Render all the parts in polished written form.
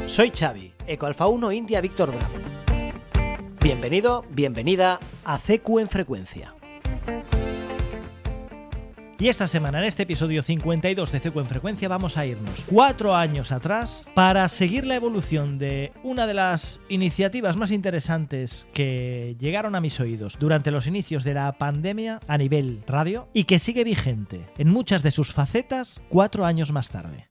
Soy Xavi, Eco Alfa 1 India Víctor Bravo. Bienvenido, bienvenida a CQ en Frecuencia. Y esta semana, en este episodio 52 de CQ en Frecuencia, vamos a irnos 4 años atrás para seguir la evolución de una de las iniciativas más interesantes que llegaron a mis oídos durante los inicios de la pandemia a nivel radio y que sigue vigente en muchas de sus facetas 4 años más tarde.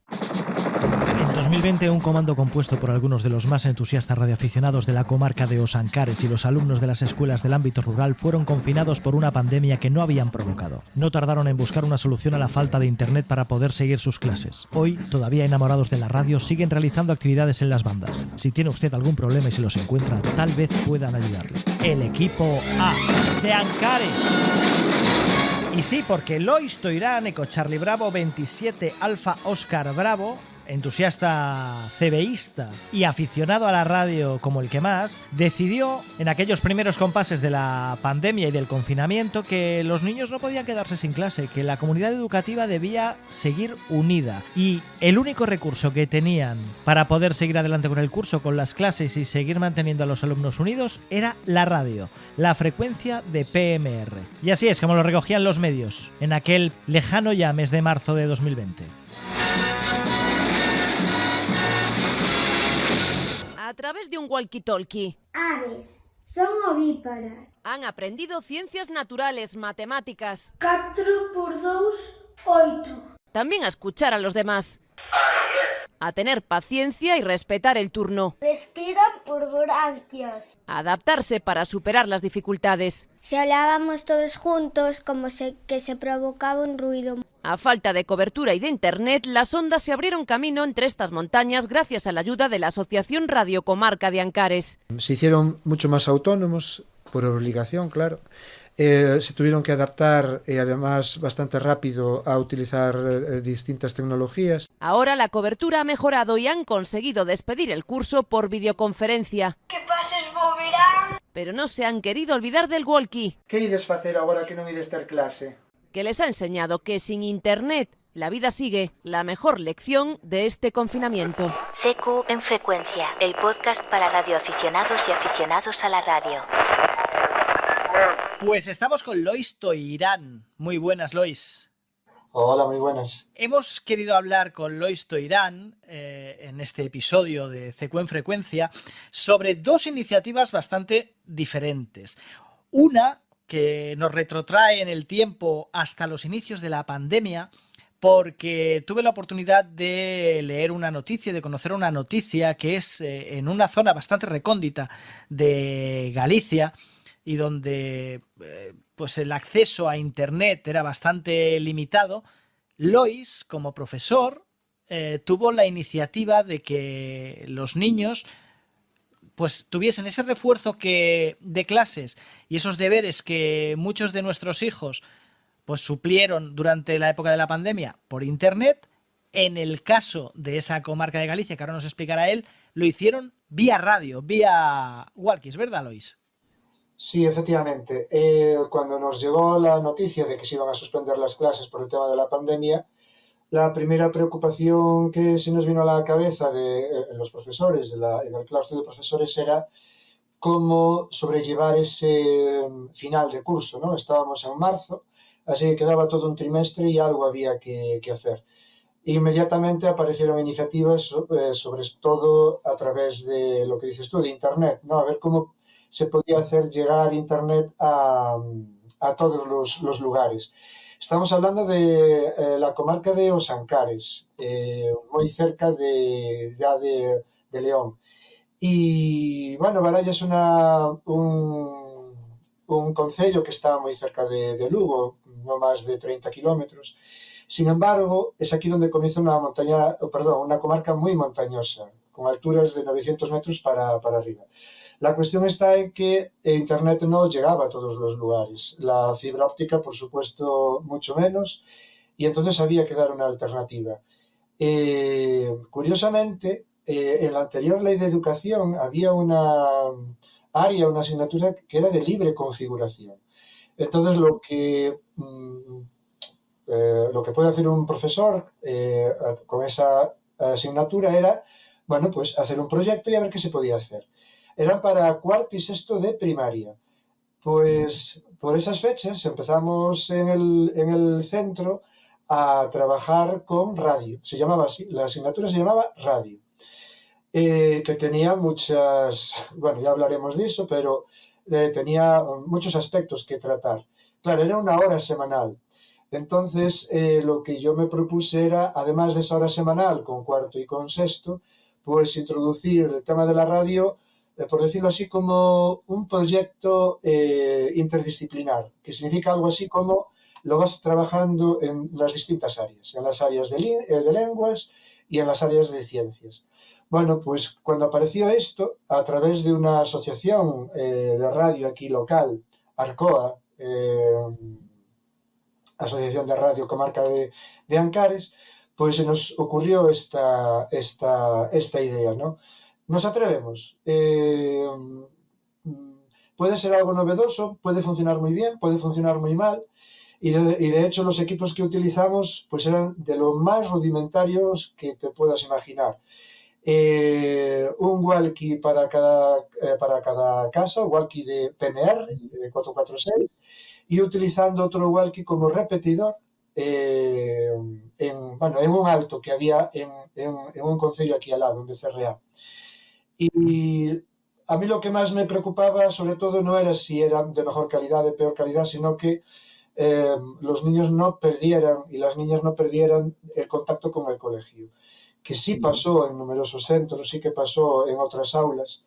En 2020, un comando compuesto por algunos de los más entusiastas radioaficionados de la comarca de Os Ancares y los alumnos de las escuelas del ámbito rural fueron confinados por una pandemia que no habían provocado. No tardaron en buscar una solución a la falta de internet para poder seguir sus clases. Hoy, todavía enamorados de la radio, siguen realizando actividades en las bandas. Si tiene usted algún problema y se los encuentra, tal vez puedan ayudarle. El equipo A de Ancares. Y sí, porque Lois Toirán, Eco Charlie Bravo 27 Alfa Oscar Bravo, entusiasta cebeísta y aficionado a la radio como el que más, decidió en aquellos primeros compases de la pandemia y del confinamiento que los niños no podían quedarse sin clase, que la comunidad educativa debía seguir unida y el único recurso que tenían para poder seguir adelante con el curso, con las clases y seguir manteniendo a los alumnos unidos era la radio, la frecuencia de PMR. Y así es como lo recogían los medios en aquel lejano ya mes de marzo de 2020. A través de un walkie-talkie. Aves, son ovíparas. Han aprendido ciencias naturales, matemáticas. 4 por 2, 8. También a escuchar a los demás. A tener paciencia y respetar el turno. Respiran por branquias. A adaptarse para superar las dificultades. Si hablábamos todos juntos, que se provocaba un ruido. A falta de cobertura y de internet, las ondas se abrieron camino entre estas montañas gracias a la ayuda de la Asociación Radio Comarca de Ancares. Se hicieron mucho más autónomos, por obligación, claro. Se tuvieron que adaptar, además, bastante rápido a utilizar distintas tecnologías. Ahora la cobertura ha mejorado y han conseguido despedir el curso por videoconferencia. Que pases bo verán. Pero no se han querido olvidar del walkie, Que ides facer agora que non ides ter clase? que les ha enseñado que sin internet la vida sigue, la mejor lección de este confinamiento. CQ en Frecuencia, el podcast para radioaficionados y aficionados a la radio. Pues estamos con Lois Toirán. Muy buenas, Lois. Hola, muy buenas. Hemos querido hablar con Lois Toirán en este episodio de CQ en Frecuencia sobre dos iniciativas bastante diferentes. Una que nos retrotrae en el tiempo hasta los inicios de la pandemia, porque tuve la oportunidad de leer una noticia, de conocer una noticia que es en una zona bastante recóndita de Galicia y donde pues el acceso a internet era bastante limitado. Lois, como profesor, tuvo la iniciativa de que los niños pues tuviesen ese refuerzo de clases y esos deberes que muchos de nuestros hijos pues suplieron durante la época de la pandemia por internet. En el caso de esa comarca de Galicia, que ahora nos explicará él, lo hicieron vía radio, vía walkies, ¿verdad, Lois? Sí, efectivamente. Cuando nos llegó la noticia de que se iban a suspender las clases por el tema de la pandemia, la primera preocupación que se nos vino a la cabeza de los profesores, en el claustro de profesores, era cómo sobrellevar ese final de curso, ¿no? Estábamos en marzo, así que quedaba todo un trimestre y algo había que hacer. Inmediatamente aparecieron iniciativas, sobre todo a través de lo que dices tú, de internet, ¿no? A ver cómo se podía hacer llegar internet a todos los lugares. Estamos hablando de la comarca de Os Ancares, muy cerca de León. Y bueno, Baralla es un concello que está muy cerca de Lugo, no más de 30 kilómetros. Sin embargo, es aquí donde comienza una comarca muy montañosa, con alturas de 900 metros para arriba. La cuestión está en que internet no llegaba a todos los lugares. La fibra óptica, por supuesto, mucho menos, y entonces había que dar una alternativa. Curiosamente, en la anterior ley de educación había una asignatura que era de libre configuración. Entonces, lo que lo que puede hacer un profesor con esa asignatura era, bueno, pues hacer un proyecto y a ver qué se podía hacer. Eran para cuarto y sexto de primaria. Pues por esas fechas empezamos en el centro a trabajar con radio. Se llamaba así, la asignatura se llamaba radio. Que tenía muchas, bueno, ya hablaremos de eso, pero tenía muchos aspectos que tratar. Claro, era una hora semanal. Entonces, lo que yo me propuse era, además de esa hora semanal con cuarto y con sexto, pues introducir el tema de la radio, por decirlo así, como un proyecto interdisciplinar, que significa algo así como lo vas trabajando en las distintas áreas, en las áreas de lenguas y en las áreas de ciencias. Bueno, pues cuando apareció esto, a través de una asociación de radio aquí local, ARCOA, Asociación de Radio Comarca de Ancares, pues se nos ocurrió esta idea, ¿no? Nos atrevemos. Puede ser algo novedoso, puede funcionar muy bien, puede funcionar muy mal, y de hecho los equipos que utilizamos pues eran de los más rudimentarios que te puedas imaginar. Un walkie para cada casa, walkie de PMR, de 446, y utilizando otro walkie como repetidor en un alto que había en un concello aquí al lado, en Becerreá. Y a mí lo que más me preocupaba, sobre todo, no era si eran de mejor calidad, de peor calidad, sino que los niños no perdieran y las niñas no perdieran el contacto con el colegio, que sí pasó en numerosos centros, sí que pasó en otras aulas,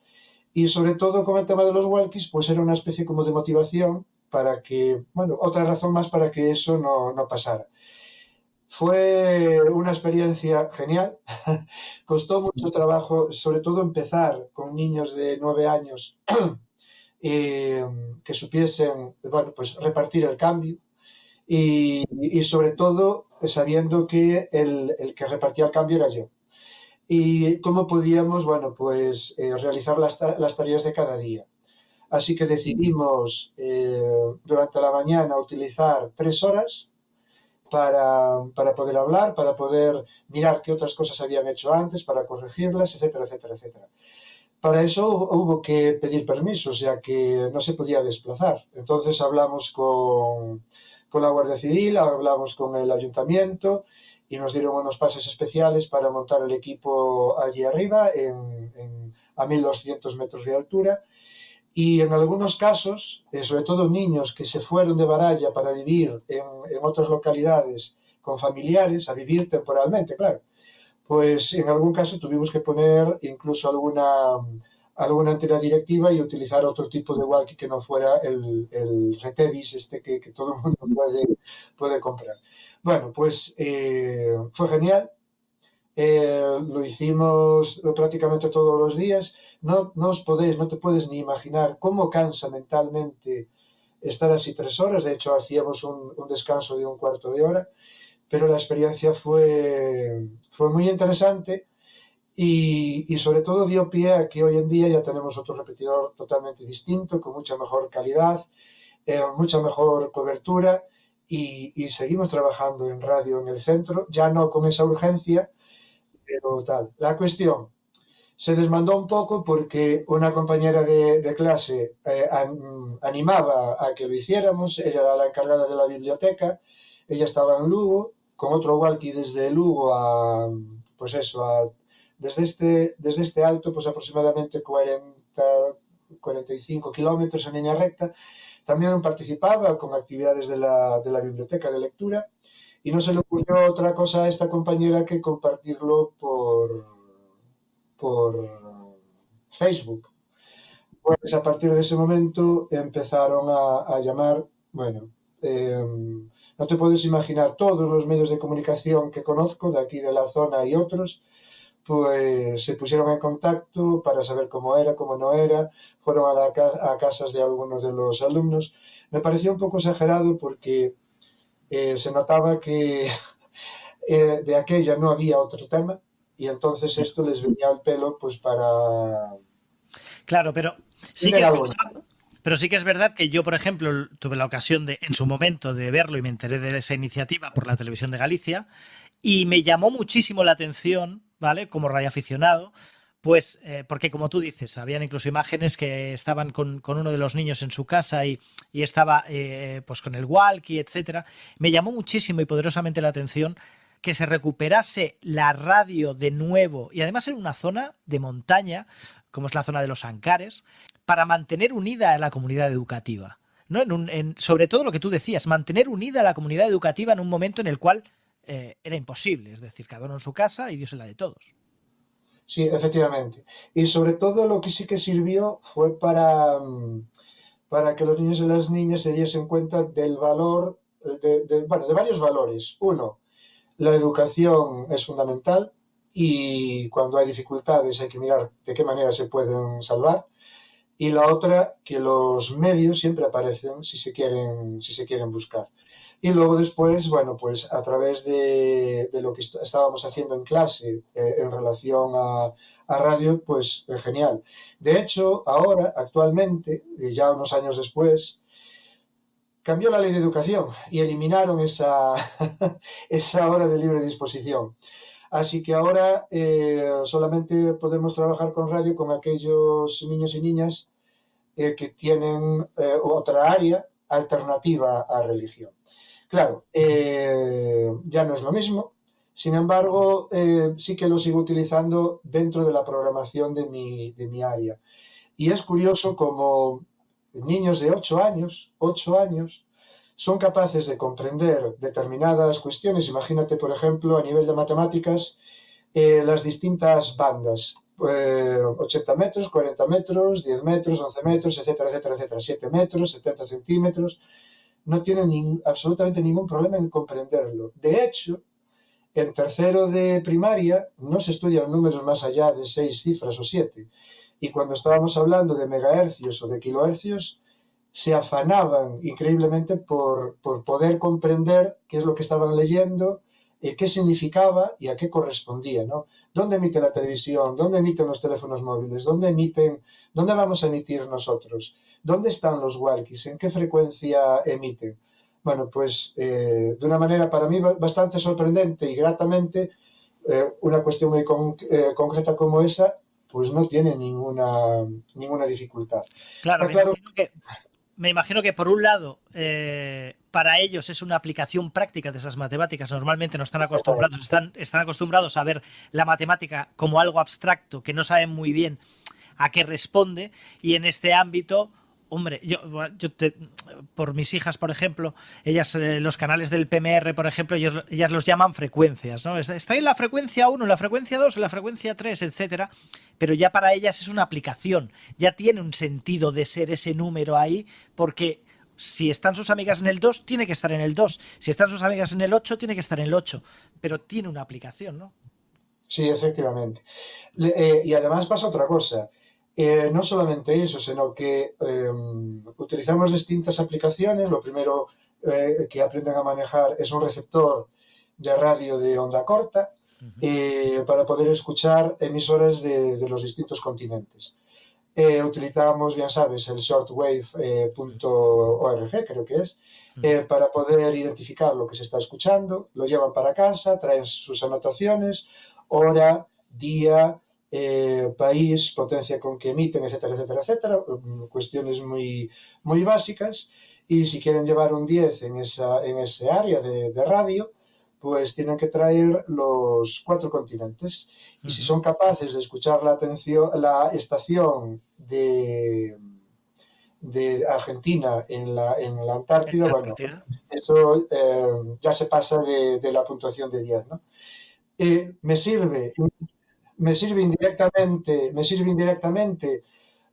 y sobre todo con el tema de los walkies, pues era una especie como de motivación para que, bueno, otra razón más para que eso no pasara. Fue una experiencia genial, costó mucho trabajo, sobre todo empezar con niños de 9 años que supiesen, bueno, pues repartir el cambio y sobre todo sabiendo que el que repartía el cambio era yo. Y cómo podíamos, bueno, pues realizar las tareas de cada día. Así que decidimos durante la mañana utilizar 3 horas para poder hablar, para poder mirar qué otras cosas habían hecho antes, para corregirlas, etcétera, etcétera, etcétera. Para eso hubo que pedir permisos, ya que no se podía desplazar. Entonces hablamos con la Guardia Civil, hablamos con el ayuntamiento y nos dieron unos pases especiales para montar el equipo allí arriba, a 1.200 metros de altura. Y en algunos casos, sobre todo niños que se fueron de Baralla para vivir en otras localidades con familiares, a vivir temporalmente, claro, pues en algún caso tuvimos que poner incluso alguna antena directiva y utilizar otro tipo de walkie que no fuera el Retevis que todo el mundo puede comprar. Bueno, pues fue genial. Lo hicimos prácticamente todos los días. No te puedes ni imaginar cómo cansa mentalmente estar así 3 horas. De hecho, hacíamos un descanso de un cuarto de hora, pero la experiencia fue muy interesante y sobre todo dio pie a que hoy en día ya tenemos otro repetidor totalmente distinto, con mucha mejor calidad, mucha mejor cobertura y seguimos trabajando en radio en el centro, ya no con esa urgencia, pero tal. La cuestión se desmandó un poco porque una compañera de clase animaba a que lo hiciéramos. Ella era la encargada de la biblioteca, ella estaba en Lugo, con otro walkie desde Lugo desde este alto, pues aproximadamente 45 kilómetros en línea recta. También participaba con actividades de la biblioteca de lectura. Y no se le ocurrió otra cosa a esta compañera que compartirlo por Facebook. Pues a partir de ese momento empezaron a llamar, bueno, no te puedes imaginar, todos los medios de comunicación que conozco de aquí de la zona y otros, pues se pusieron en contacto para saber cómo era, cómo no era, fueron a casas de algunos de los alumnos. Me pareció un poco exagerado porque se notaba que de aquella no había otro tema y entonces esto les venía al pelo pues para... Claro, pero Pero sí que es verdad que yo, por ejemplo, tuve la ocasión en su momento de verlo y me enteré de esa iniciativa por la Televisión de Galicia y me llamó muchísimo la atención, ¿vale? Como radioaficionado, pues porque como tú dices, habían incluso imágenes que estaban con uno de los niños en su casa y estaba pues con el walkie, etcétera. Me llamó muchísimo y poderosamente la atención que se recuperase la radio de nuevo y además en una zona de montaña, como es la zona de los Ancares, para mantener unida a la comunidad educativa, ¿no? Sobre todo lo que tú decías, mantener unida a la comunidad educativa en un momento en el cual era imposible, es decir, cada uno en su casa y Dios en la de todos. Sí, efectivamente. Y sobre todo lo que sí que sirvió fue para que los niños y las niñas se diesen cuenta del valor, bueno, de varios valores. Uno, la educación es fundamental y cuando hay dificultades hay que mirar de qué manera se pueden salvar. Y la otra, que los medios siempre aparecen si se quieren buscar. Y luego después, bueno, pues a través de lo que estábamos haciendo en clase en relación a radio, pues genial. De hecho, ahora, actualmente, ya unos años después, cambió la ley de educación y eliminaron esa hora de libre disposición. Así que ahora solamente podemos trabajar con radio con aquellos niños y niñas que tienen otra área alternativa a religión. Claro, ya no es lo mismo, sin embargo, sí que lo sigo utilizando dentro de la programación de mi área. Y es curioso como niños de 8 años, son capaces de comprender determinadas cuestiones. Imagínate, por ejemplo, a nivel de matemáticas, las distintas bandas. 80 metros, 40 metros, 10 metros, 11 metros, etcétera, etcétera, etcétera, 7 metros, 70 centímetros. No tienen absolutamente ningún problema en comprenderlo. De hecho, en tercero de primaria no se estudian números más allá de 6 cifras o 7. Y cuando estábamos hablando de megahercios o de kilohercios, se afanaban increíblemente por poder comprender qué es lo que estaban leyendo, qué significaba y a qué correspondía, ¿no? ¿Dónde emite la televisión? ¿Dónde emiten los teléfonos móviles? ¿Dónde vamos a emitir nosotros? ¿Dónde están los walkies? ¿En qué frecuencia emiten? Bueno, pues de una manera para mí bastante sorprendente y gratamente, una cuestión muy concreta como esa, pues no tiene ninguna dificultad. Claro, me imagino que por un lado, para ellos es una aplicación práctica de esas matemáticas. Normalmente no están acostumbrados, están acostumbrados a ver la matemática como algo abstracto que no saben muy bien a qué responde, y en este ámbito, hombre, yo por mis hijas, por ejemplo, ellas, los canales del PMR, por ejemplo, ellas los llaman frecuencias, ¿no? Está en la frecuencia 1, en la frecuencia 2, en la frecuencia 3, etcétera, pero ya para ellas es una aplicación, ya tiene un sentido de ser ese número ahí, porque si están sus amigas en el 2, tiene que estar en el 2, si están sus amigas en el 8, tiene que estar en el 8, pero tiene una aplicación, ¿no? Sí, efectivamente. Y además pasa otra cosa. No solamente eso, sino que utilizamos distintas aplicaciones. Lo primero que aprenden a manejar es un receptor de radio de onda corta para poder escuchar emisoras de los distintos continentes. Utilizamos, bien sabes, el shortwave.org, creo que es, para poder identificar lo que se está escuchando. Lo llevan para casa, traen sus anotaciones, hora, día, país, potencia con que emiten, etcétera, etcétera, etcétera, cuestiones muy, muy básicas. Y si quieren llevar un 10 en ese área de radio, pues tienen que traer los 4 continentes. Y si son capaces de escuchar la estación de Argentina en la Antártida, bueno, eso ya se pasa de la puntuación de 10, ¿no? Me sirve indirectamente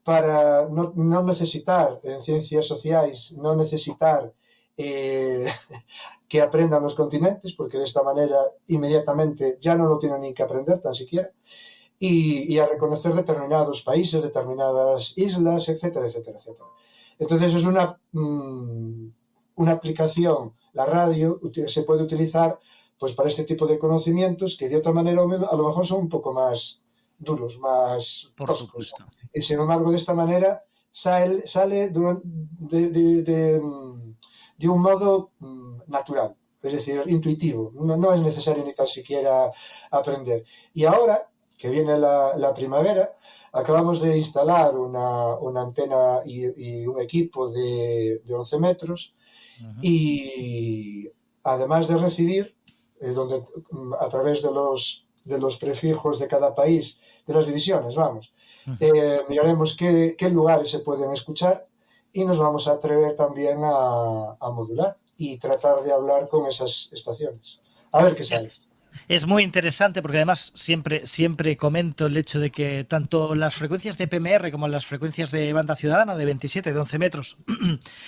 para no necesitar, en ciencias sociales, no necesitar que aprendan los continentes, porque de esta manera inmediatamente ya no lo tienen ni que aprender tan siquiera, y a reconocer determinados países, determinadas islas, etcétera, etcétera, etcétera. Entonces es una aplicación, la radio se puede utilizar pues para este tipo de conocimientos que de otra manera a lo mejor son un poco más duros, más por toscos. supuesto. Y sin embargo, de esta manera sale de un modo natural, es decir, intuitivo. No es necesario ni tan siquiera aprender. Y ahora, que viene la primavera, acabamos de instalar una antena y un equipo de 11 metros y además de recibir, donde a través de los prefijos de cada país, de las divisiones, miraremos qué lugares se pueden escuchar y nos vamos a atrever también a modular y tratar de hablar con esas estaciones. A ver qué sale. Es muy interesante porque además siempre comento el hecho de que tanto las frecuencias de PMR como las frecuencias de banda ciudadana de 27, de 11 metros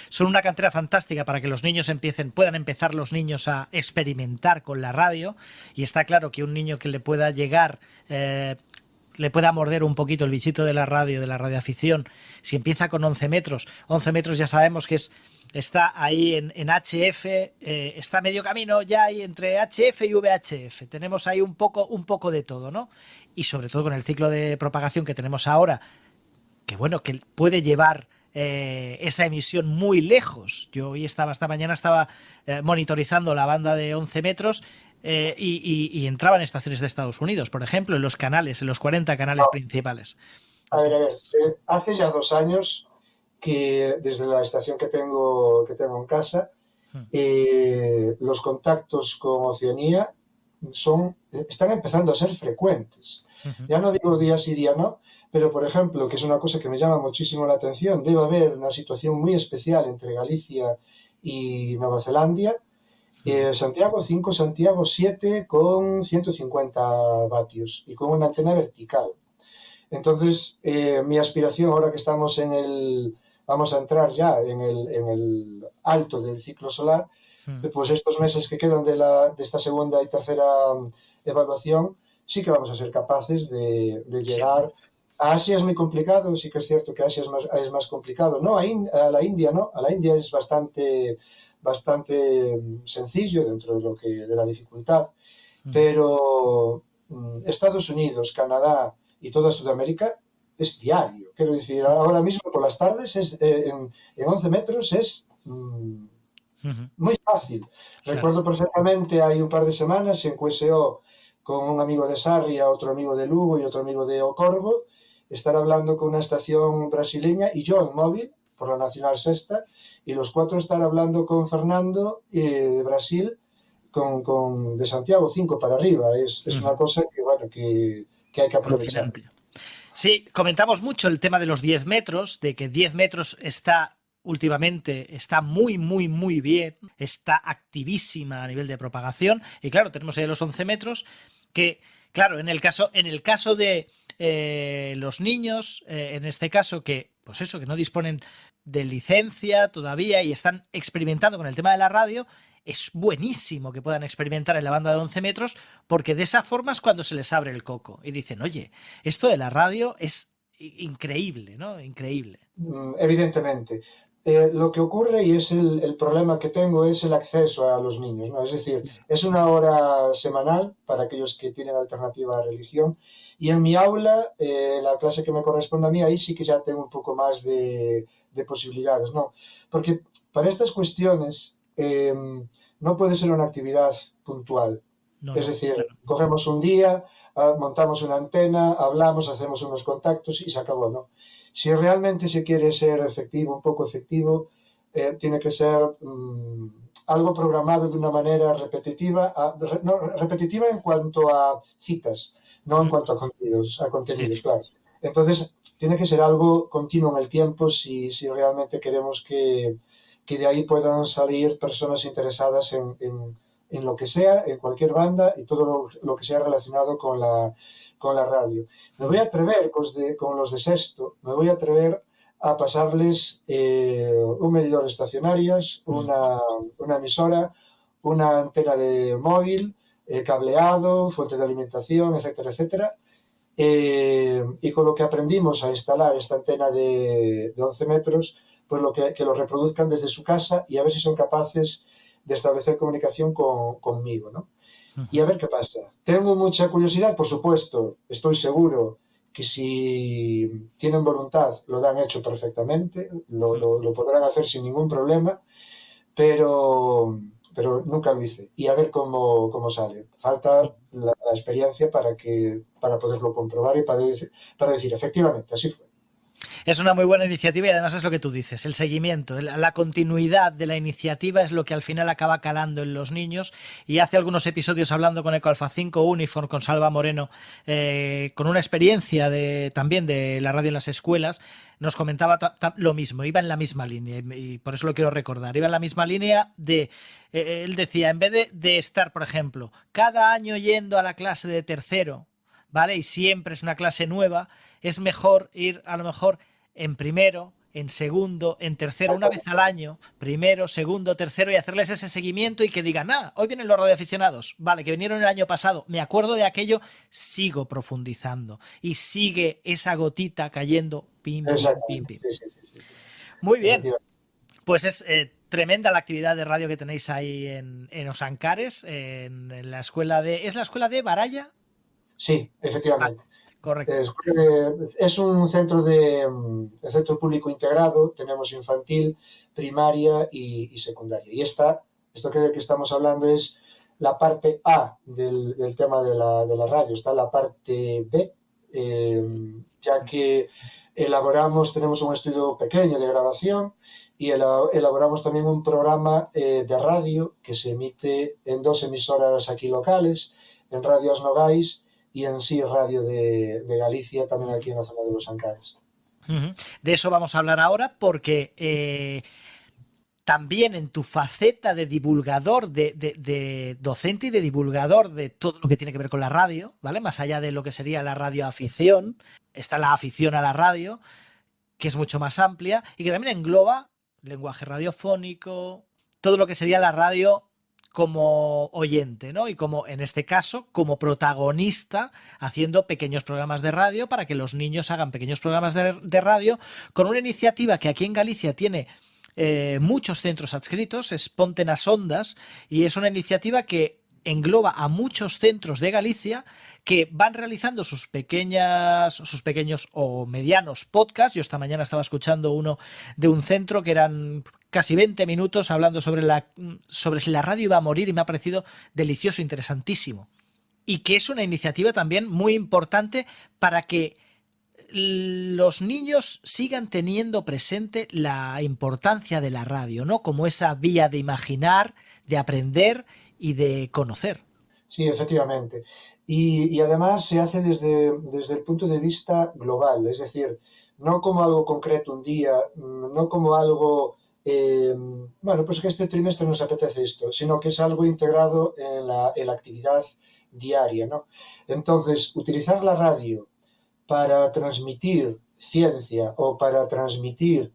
son una cantera fantástica para que los niños puedan empezar los niños a experimentar con la radio, y está claro que un niño que le pueda llegar, le pueda morder un poquito el bichito de la radio, de la radioafición, si empieza con 11 metros ya sabemos que está ahí en HF, está medio camino ya ahí entre HF y VHF. Tenemos ahí un poco de todo, ¿no? Y sobre todo con el ciclo de propagación que tenemos ahora, que puede llevar esa emisión muy lejos. Yo esta mañana estaba monitorizando la banda de 11 metros y entraban estaciones de Estados Unidos, por ejemplo, en los 40 canales principales. A ver, hace ya 2 años que desde la estación que tengo en casa, los contactos con Oceanía están empezando a ser frecuentes. Ya no digo día sí, día no, pero por ejemplo, que es una cosa que me llama muchísimo la atención, debe haber una situación muy especial entre Galicia y Nueva Zelanda. Santiago 5, Santiago 7 con 150 vatios y con una antena vertical. Entonces, mi aspiración ahora que estamos vamos a entrar ya en el alto del ciclo solar, pues estos meses que quedan de esta segunda y tercera evaluación, sí que vamos a ser capaces de llegar. A Asia es muy complicado, sí que es cierto que Asia es más complicado. No, a la India no, a la India es bastante sencillo dentro de la dificultad, pero Estados Unidos, Canadá y toda Sudamérica es diario. Quiero decir, ahora mismo por las tardes en 11 metros es muy fácil. Claro. Recuerdo perfectamente, hay un par de semanas en QSO, con un amigo de Sarria, otro amigo de Lugo y otro amigo de Ocorgo, estar hablando con una estación brasileña y yo en móvil, por la Nacional Sexta, y los 4 estar hablando con Fernando de Brasil, de Santiago 5 para arriba. Es una cosa que hay que aprovechar. Sí, comentamos mucho el tema de los 10 metros, de que 10 metros últimamente está muy, muy, muy bien, está activísima a nivel de propagación, y claro, tenemos ahí los 11 metros, que claro, en el caso de los niños, en este caso que no disponen de licencia todavía y están experimentando con el tema de la radio, es buenísimo que puedan experimentar en la banda de 11 metros, porque de esa forma es cuando se les abre el coco y dicen, oye, esto de la radio es increíble, ¿no? Increíble. Evidentemente. Lo que ocurre, y es el problema que tengo, es el acceso a los niños, ¿no? Es decir, es una hora semanal para aquellos que tienen alternativa a religión, y en mi aula, la clase que me corresponde a mí, ahí sí que ya tengo un poco más de posibilidades, ¿no? Porque para estas cuestiones no puede ser una actividad puntual. Es decir, cogemos un día, montamos una antena, hablamos, hacemos unos contactos y se acabó, ¿no? Si realmente se quiere ser efectivo, un poco efectivo, tiene que ser algo programado de una manera repetitiva, repetitiva en cuanto a citas, no en cuanto a contenidos, sí. Claro. Entonces, tiene que ser algo continuo en el tiempo si realmente queremos que de ahí puedan salir personas interesadas en lo que sea, en cualquier banda y todo lo que sea relacionado con la radio. Me voy a atrever con los de sexto, me voy a atrever a pasarles un medidor de estacionarias, una emisora, una antena de móvil, cableado, fuente de alimentación, etcétera, etcétera. Y con lo que aprendimos a instalar esta antena de 11 metros, pues que lo reproduzcan desde su casa y a ver si son capaces de establecer comunicación conmigo, ¿no? Y a ver qué pasa. Tengo mucha curiosidad, por supuesto, estoy seguro que si tienen voluntad lo dan hecho perfectamente, lo podrán hacer sin ningún problema, pero nunca lo hice. Y a ver cómo sale. Falta la experiencia para poderlo comprobar y para decir, efectivamente, así fue. Es una muy buena iniciativa y además es lo que tú dices, el seguimiento, la continuidad de la iniciativa es lo que al final acaba calando en los niños. Y hace algunos episodios, hablando con EcoAlfa 5 Uniform, con Salva Moreno, con una experiencia también de la radio en las escuelas, nos comentaba lo mismo, iba en la misma línea y por eso lo quiero recordar, iba en la misma línea de, él decía, en vez de estar, por ejemplo, cada año yendo a la clase de tercero, ¿vale? Y siempre es una clase nueva, es mejor ir a lo mejor en primero, en segundo, en tercero, una vez al año, primero, segundo, tercero, y hacerles ese seguimiento y que digan, hoy vienen los radioaficionados, vale, que vinieron el año pasado, me acuerdo de aquello, sigo profundizando y sigue esa gotita cayendo, pim, pim, pim, pim. Sí. Muy bien, pues es tremenda la actividad de radio que tenéis ahí en Osancares, en la escuela ¿es la escuela de Baralla? Sí, efectivamente. Correcto. Es un centro centro público integrado, tenemos infantil, primaria y secundaria. Y esto que estamos hablando es la parte A del tema de la radio, está la parte B, ya que tenemos un estudio pequeño de grabación y elaboramos también un programa de radio que se emite en 2 emisoras aquí locales, en Radio As Nogais y en sí Radio de Galicia, también aquí en la zona de los Ancares. De eso vamos a hablar ahora porque también en tu faceta de divulgador, de docente y de divulgador de todo lo que tiene que ver con la radio, ¿vale? Más allá de lo que sería la radioafición, está la afición a la radio, que es mucho más amplia y que también engloba lenguaje radiofónico, todo lo que sería la radio como oyente, ¿no? Y como, en este caso, como protagonista, haciendo pequeños programas de radio para que los niños hagan pequeños programas de radio con una iniciativa que aquí en Galicia tiene muchos centros adscritos, es Ponte nas Ondas, y es una iniciativa que engloba a muchos centros de Galicia que van realizando sus pequeños o medianos podcasts. Yo esta mañana estaba escuchando uno de un centro que eran casi 20 minutos hablando sobre si la radio iba a morir y me ha parecido delicioso, interesantísimo. Y que es una iniciativa también muy importante para que los niños sigan teniendo presente la importancia de la radio, ¿no? Como esa vía de imaginar, de aprender y de conocer. Sí, efectivamente. Y además se hace desde el punto de vista global, es decir, no como algo concreto un día, no como algo, pues que este trimestre nos apetece esto, sino que es algo integrado en la actividad diaria, ¿no? Entonces, utilizar la radio para transmitir ciencia o para transmitir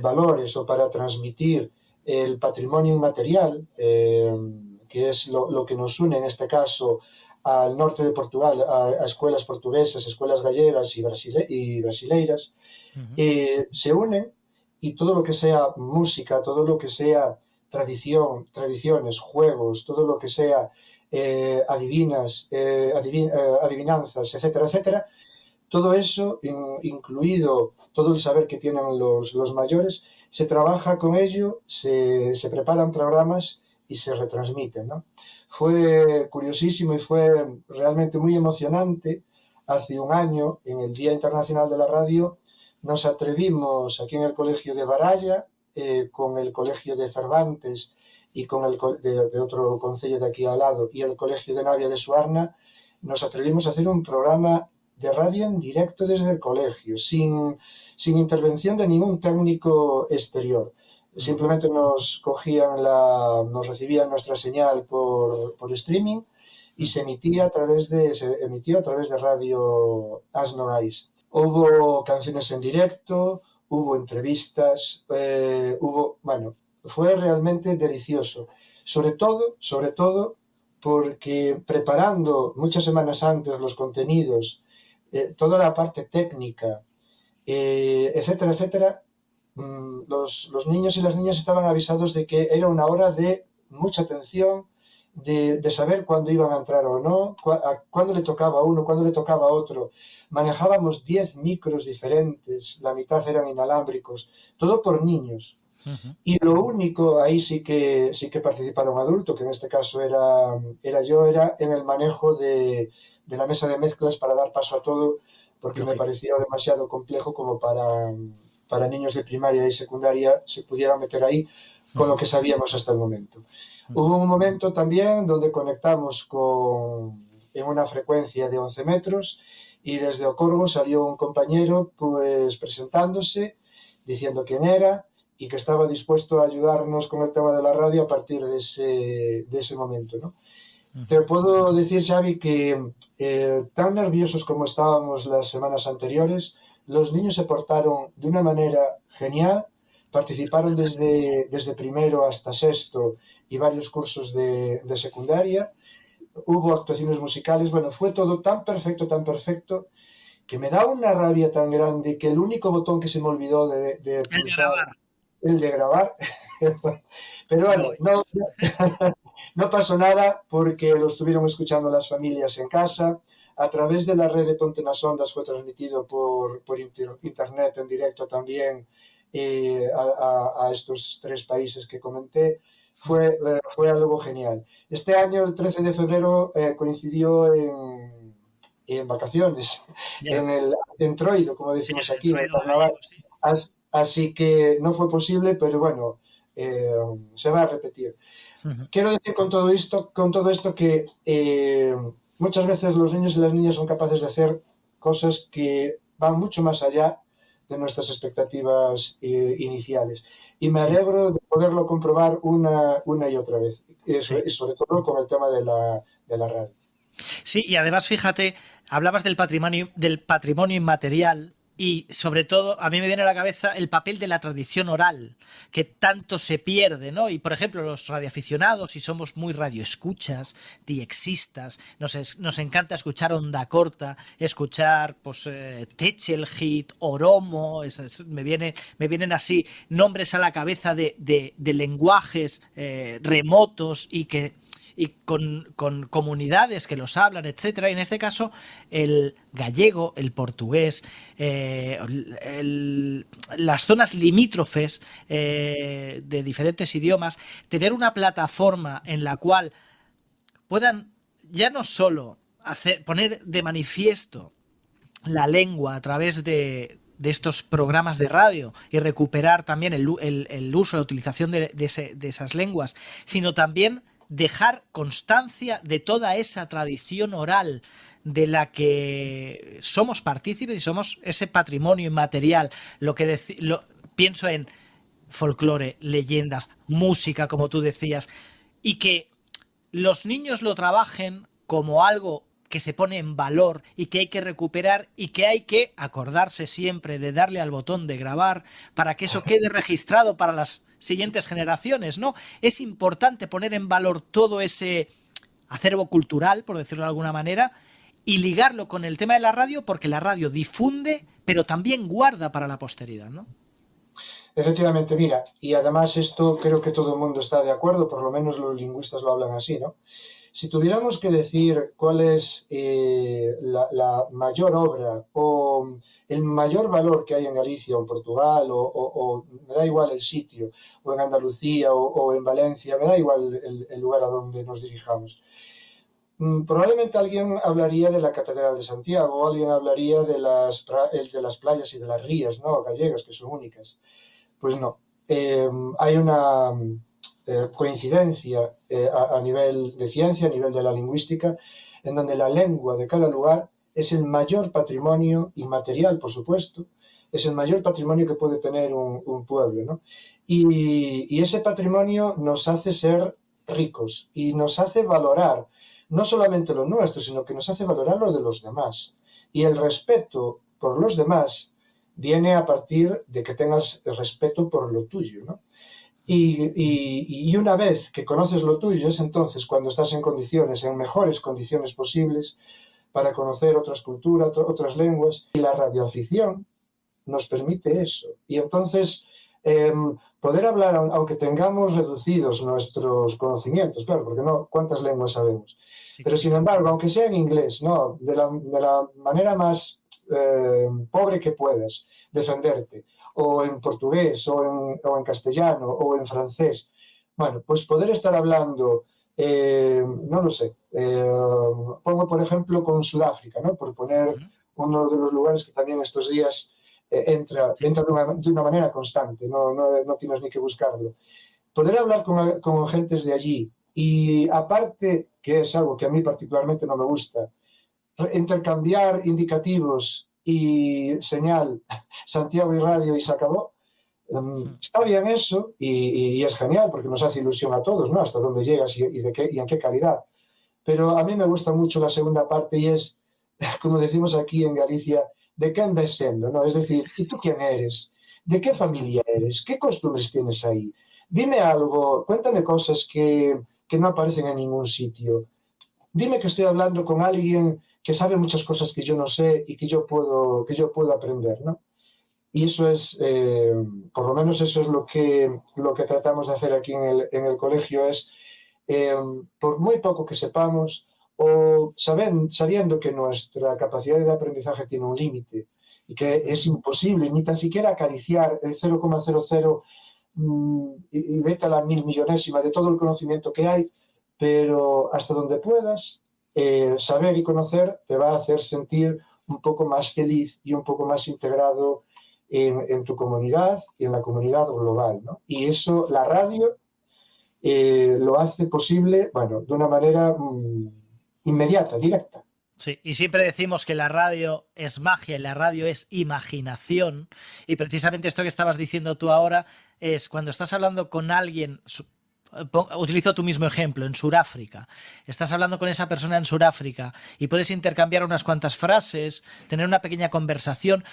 valores o para transmitir el patrimonio inmaterial, que es lo que nos une en este caso al norte de Portugal, a escuelas portuguesas, escuelas gallegas y brasileiras, se unen y todo lo que sea música, todo lo que sea tradiciones, juegos, todo lo que sea adivinanzas, etcétera, etcétera, todo eso, incluido todo el saber que tienen los mayores, se trabaja con ello, se preparan programas y se retransmiten, ¿no? Fue curiosísimo y fue realmente muy emocionante. Hace un año, en el Día Internacional de la Radio, nos atrevimos aquí en el Colegio de Baralla, con el Colegio de Cervantes y con el de otro concello de aquí al lado y el Colegio de Navia de Suarna, nos atrevimos a hacer un programa de radio en directo desde el colegio, sin intervención de ningún técnico exterior. Simplemente nos recibían nuestra señal por streaming y se emitió a través de Radio As Nogais. Hubo canciones en directo, hubo entrevistas, fue realmente delicioso. Sobre todo porque preparando muchas semanas antes los contenidos, toda la parte técnica, etcétera, etcétera, los niños y las niñas estaban avisados de que era una hora de mucha atención de saber cuándo iban a entrar o no, cuándo le tocaba a uno, cuándo le tocaba a otro. Manejábamos 10 micros diferentes, la mitad eran inalámbricos, todo por niños. Y lo único, ahí sí que participaron adultos, que en este caso era yo, era en el manejo de la mesa de mezclas para dar paso a todo, porque me parecía demasiado complejo como para niños de primaria y secundaria se pudieran meter ahí con lo que sabíamos hasta el momento. Hubo un momento también donde conectamos en una frecuencia de 11 metros y desde Ocorgo salió un compañero pues presentándose, diciendo quién era y que estaba dispuesto a ayudarnos con el tema de la radio a partir de ese momento, ¿no? Te puedo decir, Xavi, que tan nerviosos como estábamos las semanas anteriores, los niños se portaron de una manera genial, participaron desde primero hasta sexto y varios cursos de secundaria, hubo actuaciones musicales, bueno, fue todo tan perfecto, que me da una rabia tan grande que el único botón que se me olvidó de pulsar, el de grabar, pero bueno, no pasó nada porque lo estuvieron escuchando las familias en casa. A través de la red de Ponte nas Ondas fue transmitido por internet en directo también a estos 3 países que comenté. Fue algo genial. Este año, el 13 de febrero, coincidió en vacaciones, en Troido, como decimos aquí, en Carnaval. Así que no fue posible, pero bueno, se va a repetir. Quiero decir con todo esto que muchas veces los niños y las niñas son capaces de hacer cosas que van mucho más allá de nuestras expectativas iniciales. Y me alegro de poderlo comprobar una y otra vez, y sobre todo con el tema de la radio. Sí, y además, fíjate, hablabas del patrimonio inmaterial. Y sobre todo, a mí me viene a la cabeza el papel de la tradición oral, que tanto se pierde, ¿no? Y por ejemplo, los radioaficionados, y somos muy radioescuchas, diexistas, nos encanta escuchar Onda Corta, escuchar pues Techel Hit, Oromo, me vienen así nombres a la cabeza de lenguajes remotos y con comunidades que los hablan, etcétera. Y en este caso, el gallego, el portugués, las zonas limítrofes de diferentes idiomas, tener una plataforma en la cual puedan ya no solo poner de manifiesto la lengua a través de estos programas de radio y recuperar también el uso, la utilización de esas lenguas, sino también dejar constancia de toda esa tradición oral de la que somos partícipes y somos ese patrimonio inmaterial. Pienso en folclore, leyendas, música, como tú decías, y que los niños lo trabajen como algo que se pone en valor y que hay que recuperar y que hay que acordarse siempre de darle al botón de grabar para que eso quede registrado para las siguientes generaciones, ¿no? Es importante poner en valor todo ese acervo cultural, por decirlo de alguna manera, y ligarlo con el tema de la radio, porque la radio difunde, pero también guarda para la posteridad, ¿no? Efectivamente, mira, y además esto creo que todo el mundo está de acuerdo, por lo menos los lingüistas lo hablan así, ¿no? Si tuviéramos que decir cuál es la mayor obra o el mayor valor que hay en Galicia o en Portugal o me da igual el sitio, o en Andalucía o en Valencia, me da igual el lugar a donde nos dirijamos. Probablemente alguien hablaría de la Catedral de Santiago, o alguien hablaría de las playas y de las rías, ¿no?, gallegas, que son únicas. Pues no. Hay una coincidencia a nivel de ciencia, a nivel de la lingüística, en donde la lengua de cada lugar es el mayor patrimonio inmaterial, por supuesto, es el mayor patrimonio que puede tener un pueblo, ¿no? Y ese patrimonio nos hace ser ricos y nos hace valorar no solamente lo nuestro, sino que nos hace valorar lo de los demás. Y el respeto por los demás viene a partir de que tengas respeto por lo tuyo, ¿no? Y una vez que conoces lo tuyo, es entonces cuando estás en condiciones, en mejores condiciones posibles, para conocer otras culturas, otras lenguas. Y la radioafición nos permite eso. Y entonces poder hablar, aunque tengamos reducidos nuestros conocimientos, claro, porque no, ¿cuántas lenguas sabemos? Sí, Pero sin embargo, aunque sea en inglés, ¿no? De la manera más pobre que puedas, defenderte, o en portugués, o en castellano, o en francés. Bueno, pues poder estar hablando, no lo sé, pongo por ejemplo con Sudáfrica, ¿no? Por poner uno de los lugares que también estos días entra de una manera constante, no tienes ni que buscarlo. Poder hablar con gentes de allí y aparte, que es algo que a mí particularmente no me gusta, intercambiar indicativos y señal Santiago y radio y se acabó. Está bien eso y es genial porque nos hace ilusión a todos, ¿no? Hasta dónde llegas y en qué calidad. Pero a mí me gusta mucho la segunda parte y es, como decimos aquí en Galicia, de qué ves siendo, ¿no? Es decir, ¿y tú quién eres? ¿De qué familia eres? ¿Qué costumbres tienes ahí? Dime algo, cuéntame cosas que no aparecen en ningún sitio. Dime que estoy hablando con alguien que sabe muchas cosas que yo no sé y que yo puedo aprender, ¿no? Y eso es, por lo menos eso es lo que tratamos de hacer aquí en el colegio, es, por muy poco que sepamos, o sabiendo que nuestra capacidad de aprendizaje tiene un límite y que es imposible ni tan siquiera acariciar el 0,00 y vete a la 1000 millonésima de todo el conocimiento que hay, pero hasta donde puedas, saber y conocer te va a hacer sentir un poco más feliz y un poco más integrado en tu comunidad y en la comunidad global, ¿no? Y eso, la radio lo hace posible, bueno, de una manera inmediata, directa. Sí, y siempre decimos que la radio es magia y la radio es imaginación. Y precisamente esto que estabas diciendo tú ahora es cuando estás hablando con alguien, utilizo tu mismo ejemplo, en Sudáfrica. Estás hablando con esa persona en Sudáfrica y puedes intercambiar unas cuantas frases, tener una pequeña conversación.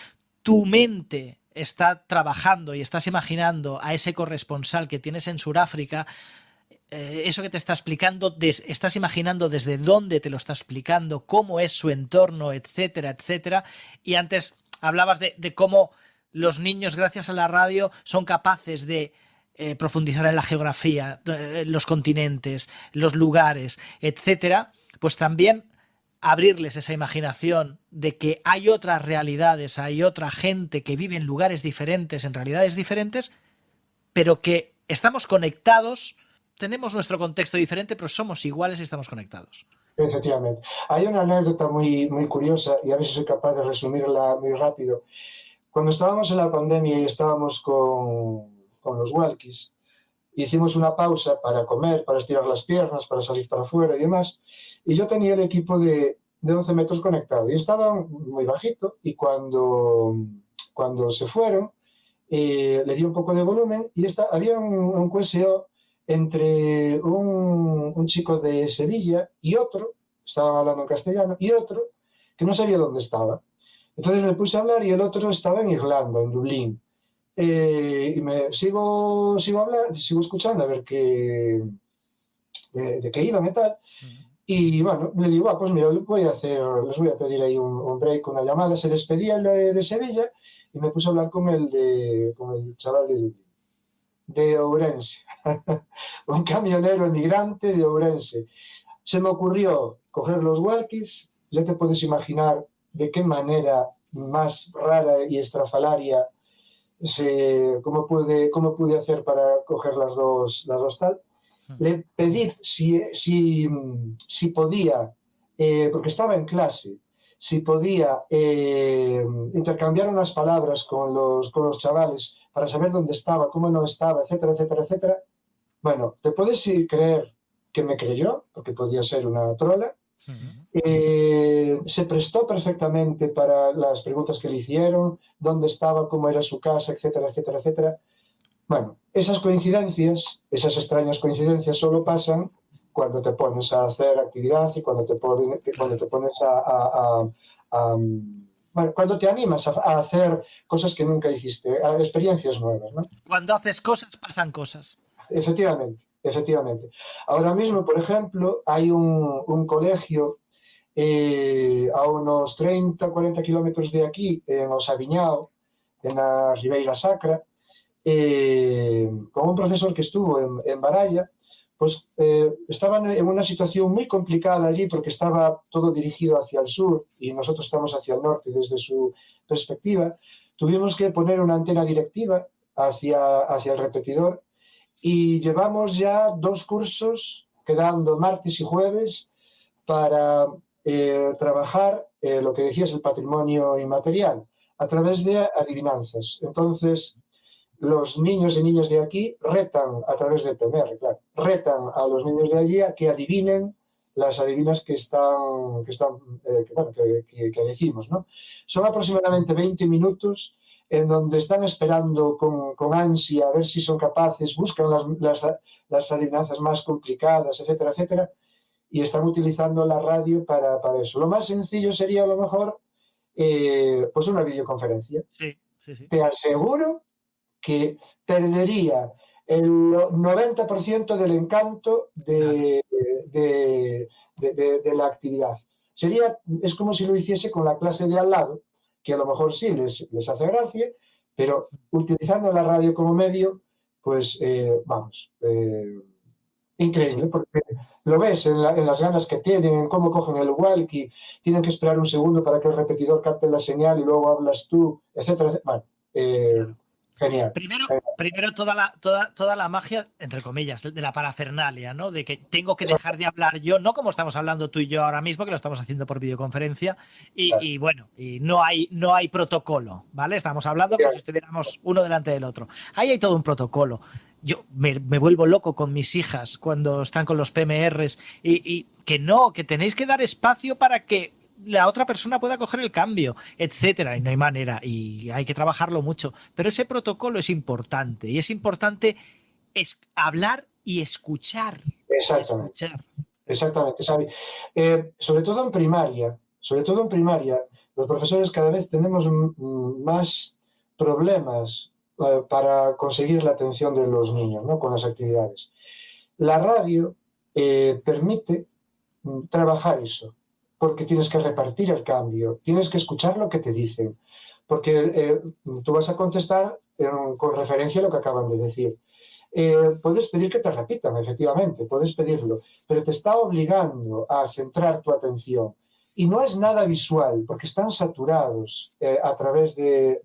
Tu mente está trabajando y estás imaginando a ese corresponsal que tienes en Sudáfrica. Eso que te está explicando, estás imaginando desde dónde te lo está explicando, cómo es su entorno, etcétera, etcétera. Y antes hablabas de cómo los niños, gracias a la radio, son capaces de profundizar en la geografía, los continentes, los lugares, etcétera. Pues también abrirles esa imaginación de que hay otras realidades, hay otra gente que vive en lugares diferentes, en realidades diferentes, pero que estamos conectados. Tenemos nuestro contexto diferente, pero somos iguales y estamos conectados. Efectivamente. Hay una anécdota muy, muy curiosa y a ver si soy capaz de resumirla muy rápido. Cuando estábamos en la pandemia y estábamos con los walkies, hicimos una pausa para comer, para estirar las piernas, para salir para afuera y demás, y yo tenía el equipo de 11 metros conectado y estaba muy bajito y cuando se fueron le di un poco de volumen y había un QSO entre un chico de Sevilla y otro, estaban hablando en castellano, y otro que no sabía dónde estaba. Entonces me puse a hablar y el otro estaba en Irlanda, en Dublín. Y sigo escuchando a ver de qué iban y tal. Y bueno, le digo, pues mira, les voy a pedir ahí un break, una llamada. Se despedía el de Sevilla y me puse a hablar con el chaval de Dublín. De Ourense, un camionero emigrante de Ourense. Se me ocurrió coger los walkies, ya te puedes imaginar de qué manera más rara y estrafalaria cómo pude hacer para coger las dos tal. Le pedí si podía, porque estaba en clase, si podía intercambiar unas palabras con los chavales para saber dónde estaba, cómo no estaba, etcétera, etcétera, etcétera. Bueno, te puedes creer que me creyó, porque podía ser una trola. Se prestó perfectamente para las preguntas que le hicieron, dónde estaba, cómo era su casa, etcétera, etcétera, etcétera. Bueno, esas coincidencias, esas extrañas coincidencias solo pasan cuando te pones a hacer actividad y cuando te pones bueno, cuando te animas a hacer cosas que nunca hiciste, a experiencias nuevas, ¿no? Cuando haces cosas, pasan cosas. Efectivamente, efectivamente. Ahora mismo, por ejemplo, hay un colegio a unos 30, 40 kilómetros de aquí, en Osaviñao, en la Ribeira Sacra, con un profesor que estuvo en Baralla, pues estaban en una situación muy complicada allí porque estaba todo dirigido hacia el sur y nosotros estamos hacia el norte desde su perspectiva. Tuvimos que poner una antena directiva hacia el repetidor y llevamos ya 2 cursos, quedando martes y jueves, para trabajar lo que decías, el patrimonio inmaterial, a través de adivinanzas. Entonces, los niños y niñas de aquí retan, a través del PMR, claro, retan a los niños de allí a que adivinen las adivinas que decimos, ¿no? Son aproximadamente 20 minutos en donde están esperando con ansia a ver si son capaces, buscan las adivinanzas más complicadas, etcétera, etcétera, y están utilizando la radio para eso. Lo más sencillo sería, a lo mejor, pues una videoconferencia. Sí, sí, sí. Te aseguro que perdería el 90% del encanto de la actividad. Es como si lo hiciese con la clase de al lado, que a lo mejor sí les hace gracia, pero utilizando la radio como medio, pues increíble, sí. Porque lo ves en las ganas que tienen, en cómo cogen el walkie, tienen que esperar un segundo para que el repetidor capte la señal y luego hablas tú, etcétera, etcétera. Bueno, genial. Primero toda la magia, entre comillas, de la parafernalia, ¿no? De que tengo que dejar de hablar yo, no como estamos hablando tú y yo ahora mismo, que lo estamos haciendo por videoconferencia, y bueno, y no hay protocolo, ¿vale? Estamos hablando como si estuviéramos uno delante del otro. Ahí hay todo un protocolo. Yo me vuelvo loco con mis hijas cuando están con los PMRs y que tenéis que dar espacio para que la otra persona pueda coger el cambio, etcétera, y no hay manera, y hay que trabajarlo mucho, pero ese protocolo es importante, y es importante hablar y escuchar. Exactamente, Xavi. Sobre todo en primaria, los profesores cada vez tenemos más problemas para conseguir la atención de los niños, ¿no? Con las actividades. La radio permite trabajar eso, porque tienes que repartir el cambio, tienes que escuchar lo que te dicen, porque tú vas a contestar con referencia a lo que acaban de decir. Puedes pedir que te repitan, efectivamente, puedes pedirlo, pero te está obligando a centrar tu atención. Y no es nada visual, porque están saturados a través de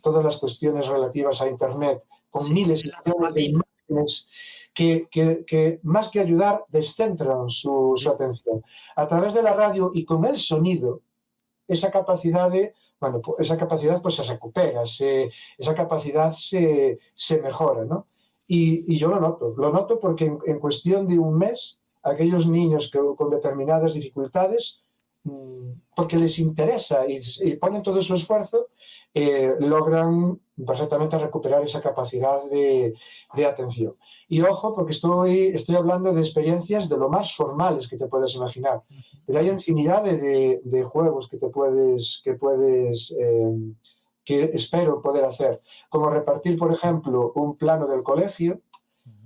todas las cuestiones relativas a Internet, con miles y millones de imágenes que más que ayudar, descentran su atención. A través de la radio y con el sonido, esa capacidad pues se recupera, esa capacidad se mejora, ¿no? Y yo lo noto porque en cuestión de un mes, aquellos niños con determinadas dificultades, porque les interesa y ponen todo su esfuerzo, logran perfectamente recuperar esa capacidad de atención. Y ojo, porque estoy hablando de experiencias de lo más formales que te puedes imaginar. Pero hay infinidad de juegos que espero poder hacer. Como repartir, por ejemplo, un plano del colegio,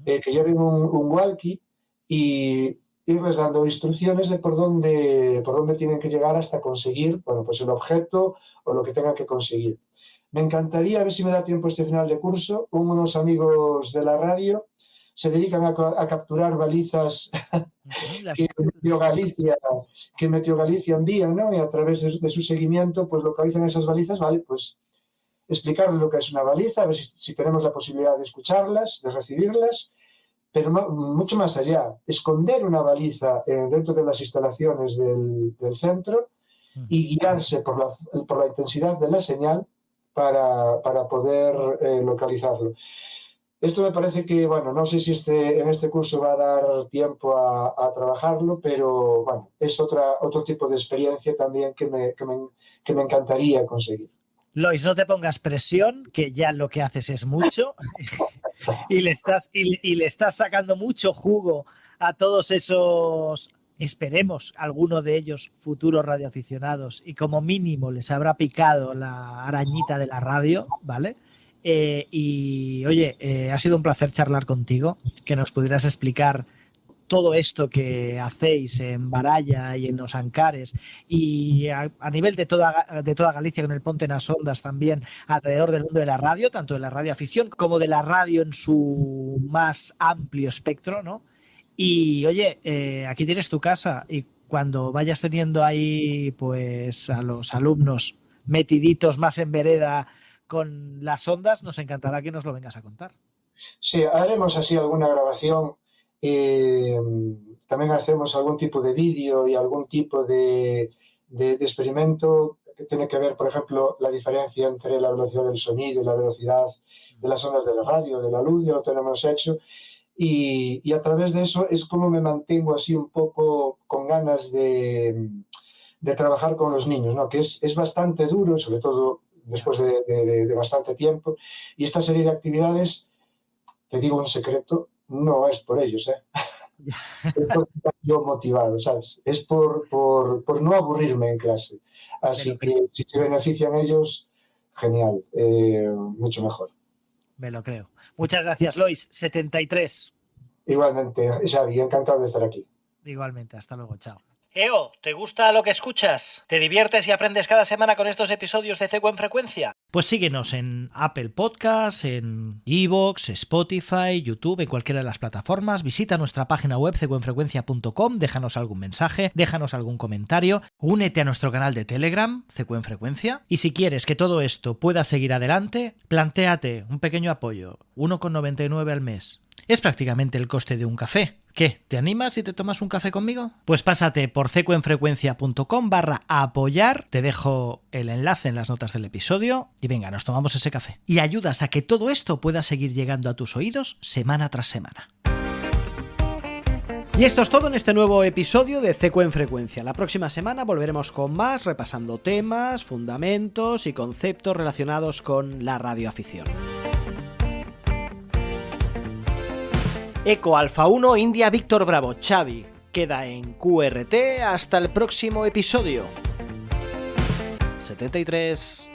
que lleven un walkie y irles dando instrucciones de por dónde tienen que llegar hasta conseguir, pues el objeto o lo que tengan que conseguir. Me encantaría, a ver si me da tiempo este final de curso, unos amigos de la radio se dedican a capturar balizas que Meteo Galicia envía, ¿no? Y a través de su seguimiento, pues localizan esas balizas, ¿vale? Pues explicarles lo que es una baliza, a ver si tenemos la posibilidad de escucharlas, de recibirlas, pero mucho más allá, esconder una baliza dentro de las instalaciones del centro y guiarse por la intensidad de la señal para poder localizarlo. Esto me parece que, no sé si en este curso va a dar tiempo a trabajarlo, pero bueno, es otro tipo de experiencia también que me encantaría conseguir. Lois, no te pongas presión, que ya lo que haces es mucho y le estás sacando mucho jugo a todos esos, esperemos, alguno de ellos futuros radioaficionados, y como mínimo les habrá picado la arañita de la radio, ¿vale? Y oye, ha sido un placer charlar contigo, que nos pudieras explicar todo esto que hacéis en Baralla y en Los Ancares y a nivel de toda Galicia con el Ponte nas Ondas también alrededor del mundo de la radio, tanto de la radioafición como de la radio en su más amplio espectro, ¿no? Y oye, aquí tienes tu casa y cuando vayas teniendo ahí pues a los alumnos metiditos más en vereda con las ondas, nos encantará que nos lo vengas a contar. Sí, haremos así alguna grabación. También hacemos algún tipo de vídeo y algún tipo de experimento que tiene que ver, por ejemplo, la diferencia entre la velocidad del sonido y la velocidad de las ondas de la radio, de la luz, ya lo tenemos hecho. Y a través de eso es como me mantengo así un poco con ganas de trabajar con los niños, ¿no? Que es bastante duro, sobre todo después de bastante tiempo. Y esta serie de actividades, te digo un secreto, no es por ellos, ¿eh? Es por estar yo motivado, ¿sabes? Es por no aburrirme en clase. Así que si se benefician ellos, genial, mucho mejor. Me lo creo. Muchas gracias, Lois. 73. Igualmente, Xavi, encantado de estar aquí. Igualmente, hasta luego, chao. Eo, ¿te gusta lo que escuchas? ¿Te diviertes y aprendes cada semana con estos episodios de CECO en Frecuencia? Pues síguenos en Apple Podcasts, en iVoox, Spotify, YouTube, en cualquiera de las plataformas. Visita nuestra página web cecoenfrecuencia.com, déjanos algún mensaje, déjanos algún comentario, únete a nuestro canal de Telegram, CECO en Frecuencia. Y si quieres que todo esto pueda seguir adelante, plantéate un pequeño apoyo, 1,99 al mes. Es prácticamente el coste de un café. ¿Qué? ¿Te animas y te tomas un café conmigo? Pues pásate por cecoenfrecuencia.com/apoyar, te dejo el enlace en las notas del episodio y venga, nos tomamos ese café. Y ayudas a que todo esto pueda seguir llegando a tus oídos semana tras semana. Y esto es todo en este nuevo episodio de CECO en Frecuencia. La próxima semana volveremos con más, repasando temas, fundamentos y conceptos relacionados con la radioafición. Eco Alfa 1 India Víctor Bravo Xavi queda en QRT hasta el próximo episodio. 73.